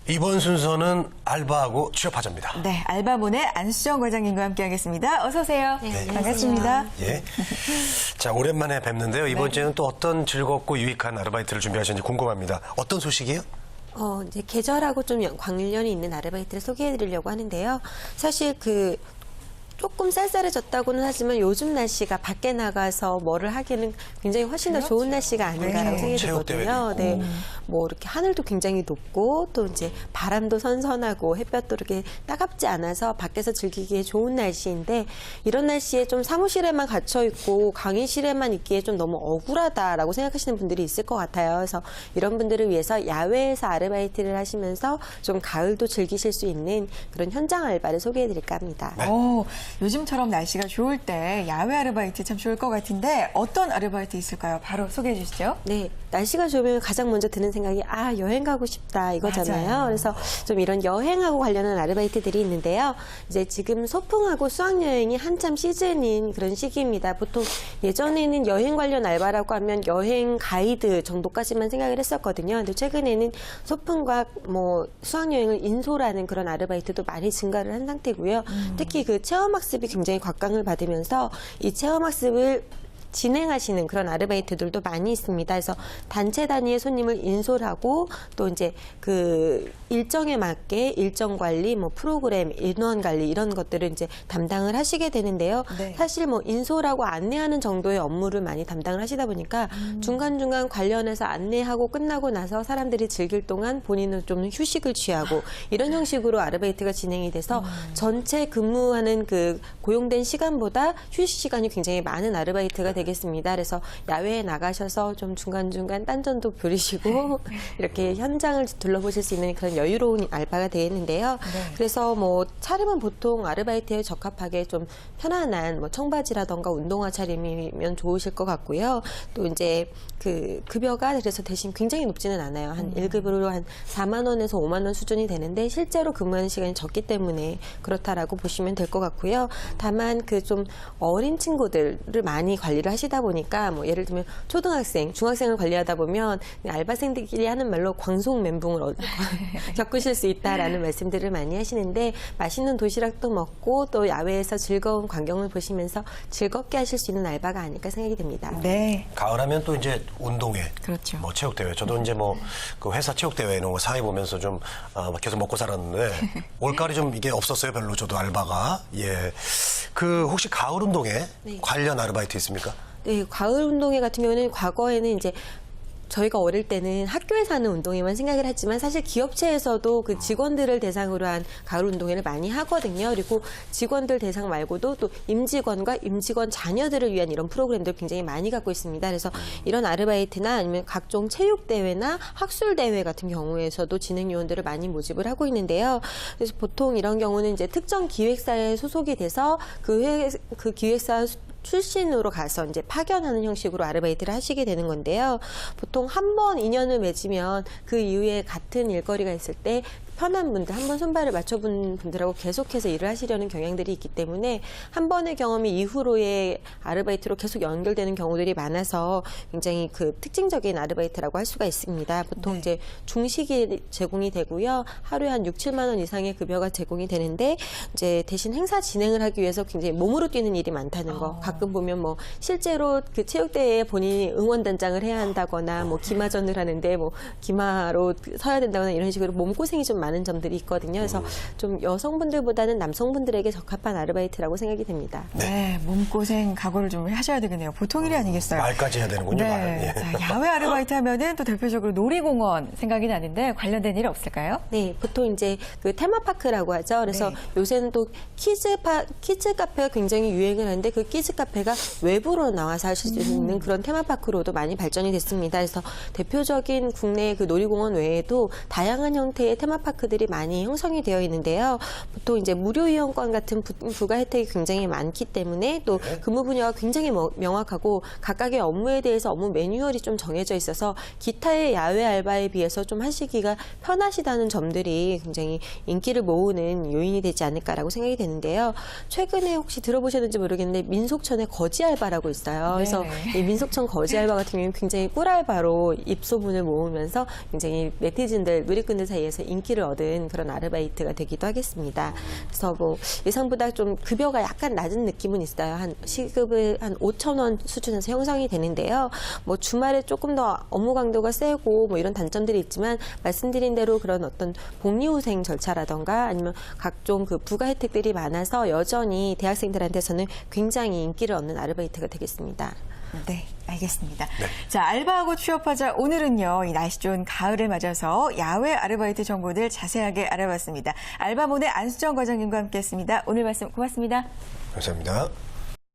이번 순서는 알바하고 취업하자입니다. 네, 알바몬의 안수정 과장님과 함께하겠습니다. 어서 오세요. 네, 반갑습니다. 예. 자, 오랜만에 뵙는데요. 이번 주에는 또 어떤 즐겁고 유익한 아르바이트를 준비하셨는지 궁금합니다. 어떤 소식이에요? 이제 계절하고 좀 관련이 있는 아르바이트를 소개해드리려고 하는데요. 사실 조금 쌀쌀해졌다고는 하지만 요즘 날씨가 밖에 나가서 뭐를 하기는 굉장히 훨씬 더 좋은 날씨가 아닌가라고 생각이 들거든요. 네. 뭐 이렇게 하늘도 굉장히 높고 또 이제 바람도 선선하고 햇볕도 이렇게 따갑지 않아서 밖에서 즐기기에 좋은 날씨인데 이런 날씨에 좀 사무실에만 갇혀 있고 강의실에만 있기에 좀 너무 억울하다라고 생각하시는 분들이 있을 것 같아요. 그래서 이런 분들을 위해서 야외에서 아르바이트를 하시면서 좀 가을도 즐기실 수 있는 그런 현장 알바를 소개해 드릴까 합니다. 네. 요즘처럼 날씨가 좋을 때 야외 아르바이트 참 좋을 것 같은데 어떤 아르바이트 있을까요? 바로 소개해 주시죠. 네, 날씨가 좋으면 가장 먼저 드는 생각이 여행 가고 싶다 이거잖아요. 맞아요. 그래서 좀 이런 여행하고 관련한 아르바이트들이 있는데요. 이제 지금 소풍하고 수학여행이 한참 시즌인 그런 시기입니다. 보통 예전에는 여행 관련 알바라고 하면 여행 가이드 정도까지만 생각을 했었거든요. 근데 최근에는 소풍과 뭐 수학여행을 인솔하는 그런 아르바이트도 많이 증가를 한 상태고요. 특히 그 체험학습이 굉장히 곽강을 받으면서 이 체험학습을 진행하시는 그런 아르바이트들도 많이 있습니다. 그래서 단체 단위의 손님을 인솔하고 또 이제 그 일정에 맞게 일정 관리, 뭐 프로그램, 인원 관리 이런 것들을 이제 담당을 하시게 되는데요. 네. 사실 뭐 인솔하고 안내하는 정도의 업무를 많이 담당을 하시다 보니까 중간중간 관련해서 안내하고 끝나고 나서 사람들이 즐길 동안 본인은 좀 휴식을 취하고 이런 형식으로 아르바이트가 진행이 돼서 전체 근무하는 그 고용된 시간보다 휴식 시간이 굉장히 많은 아르바이트가 되겠습니다. 그래서 야외에 나가셔서 좀 중간중간 딴전도 부리시고 이렇게 현장을 둘러보실 수 있는 그런 여유로운 알바가 되겠는데요. 네. 그래서 뭐 차림은 보통 아르바이트에 적합하게 좀 편안한 뭐 청바지라던가 운동화 차림이면 좋으실 것 같고요. 또 이제 그 급여가 그래서 대신 굉장히 높지는 않아요. 한 1급으로 한 4만 원에서 5만 원 수준이 되는데 실제로 근무하는 시간이 적기 때문에 그렇다라고 보시면 될 것 같고요. 다만 그 좀 어린 친구들을 많이 관리를 하시다 보니까 뭐 예를 들면 초등학생, 중학생을 관리하다 보면 알바생들끼리 하는 말로 광속멘붕을 겪으실 수 있다라는 말씀들을 많이 하시는데 맛있는 도시락도 먹고 또 야외에서 즐거운 광경을 보시면서 즐겁게 하실 수 있는 알바가 아닐까 생각이 됩니다. 네. 가을하면 또 이제 운동회, 그렇죠. 뭐 체육대회. 저도 이제 뭐 그 회사 체육대회 이런 거 사회 보면서 좀 계속 먹고 살았는데 올가을이 좀 이게 없었어요. 별로 저도 알바가. 예. 그 혹시 가을 운동회 관련 아르바이트 있습니까? 네, 가을 운동회 같은 경우는 과거에는 이제 저희가 어릴 때는 학교에서 하는 운동회만 생각을 했지만 사실 기업체에서도 그 직원들을 대상으로 한 가을 운동회를 많이 하거든요. 그리고 직원들 대상 말고도 또 임직원과 임직원 자녀들을 위한 이런 프로그램들 굉장히 많이 갖고 있습니다. 그래서 이런 아르바이트나 아니면 각종 체육대회나 학술대회 같은 경우에서도 진행 요원들을 많이 모집을 하고 있는데요. 그래서 보통 이런 경우는 이제 특정 기획사에 소속이 돼서 그 기획사 출신으로 가서 이제 파견하는 형식으로 아르바이트를 하시게 되는 건데요. 보통 한 번 인연을 맺으면 그 이후에 같은 일거리가 있을 때 편한 분들, 한 번 손발을 맞춰본 분들하고 계속해서 일을 하시려는 경향들이 있기 때문에 한 번의 경험이 이후로의 아르바이트로 계속 연결되는 경우들이 많아서 굉장히 그 특징적인 아르바이트라고 할 수가 있습니다. 보통 이제 중식이 제공이 되고요. 하루에 한 6, 7만 원 이상의 급여가 제공이 되는데 이제 대신 행사 진행을 하기 위해서 굉장히 몸으로 뛰는 일이 많다는 거. 가끔 보면 뭐 실제로 그 체육대회에 본인이 응원단장을 해야 한다거나 뭐 기마전을 하는데 뭐 기마로 서야 된다거나 이런 식으로 몸고생이 좀 많은 점들이 있거든요. 그래서 좀 여성분들보다는 남성분들에게 적합한 아르바이트라고 생각이 됩니다. 네, 몸고생 각오를 좀 하셔야 되겠네요. 보통 일이 아니겠어요. 말까지 해야 되는군요. 네. 말. 예. 자, 야외 아르바이트 하면은 또 대표적으로 놀이공원 생각이 나는데 관련된 일 없을까요? 네, 보통 이제 그 테마파크라고 하죠. 그래서 네. 요새는 또 키즈 카페가 굉장히 유행을 하는데 그 키즈 카페가 외부로 나와서 하실 수 있는 그런 테마파크로도 많이 발전이 됐습니다. 그래서 대표적인 국내 그 놀이공원 외에도 다양한 형태의 테마파크들이 많이 형성이 되어 있는데요. 보통 이제 무료 이용권 같은 부가 혜택이 굉장히 많기 때문에 또 근무 분야가 굉장히 명확하고 각각의 업무에 대해서 업무 매뉴얼이 좀 정해져 있어서 기타의 야외 알바에 비해서 좀 하시기가 편하시다는 점들이 굉장히 인기를 모으는 요인이 되지 않을까라고 생각이 되는데요. 최근에 혹시 들어보셨는지 모르겠는데 민속촌에 거지 알바라고 있어요. 그래서 이 민속촌 거지 알바 같은 경우는 굉장히 꿀알바로 입소문을 모으면서 굉장히 네티즌들, 누리꾼들 사이에서 인기를 얻은 그런 아르바이트가 되기도 하겠습니다. 그래서 뭐 예상보다 좀 급여가 약간 낮은 느낌은 있어요. 한 시급을 한 5,000원 수준에서 형성이 되는데요. 뭐 주말에 조금 더 업무 강도가 세고 뭐 이런 단점들이 있지만 말씀드린 대로 그런 어떤 복리후생 절차라던가 아니면 각종 그 부가 혜택들이 많아서 여전히 대학생들한테서는 굉장히 인기를 얻는 아르바이트가 되겠습니다. 네, 알겠습니다. 자, 알바하고 취업하자. 오늘은요, 이 날씨 좋은 가을을 맞아서 야외 아르바이트 정보들 자세하게 알아봤습니다. 알바몬의 안수정 과장님과 함께했습니다. 오늘 말씀 고맙습니다. 감사합니다.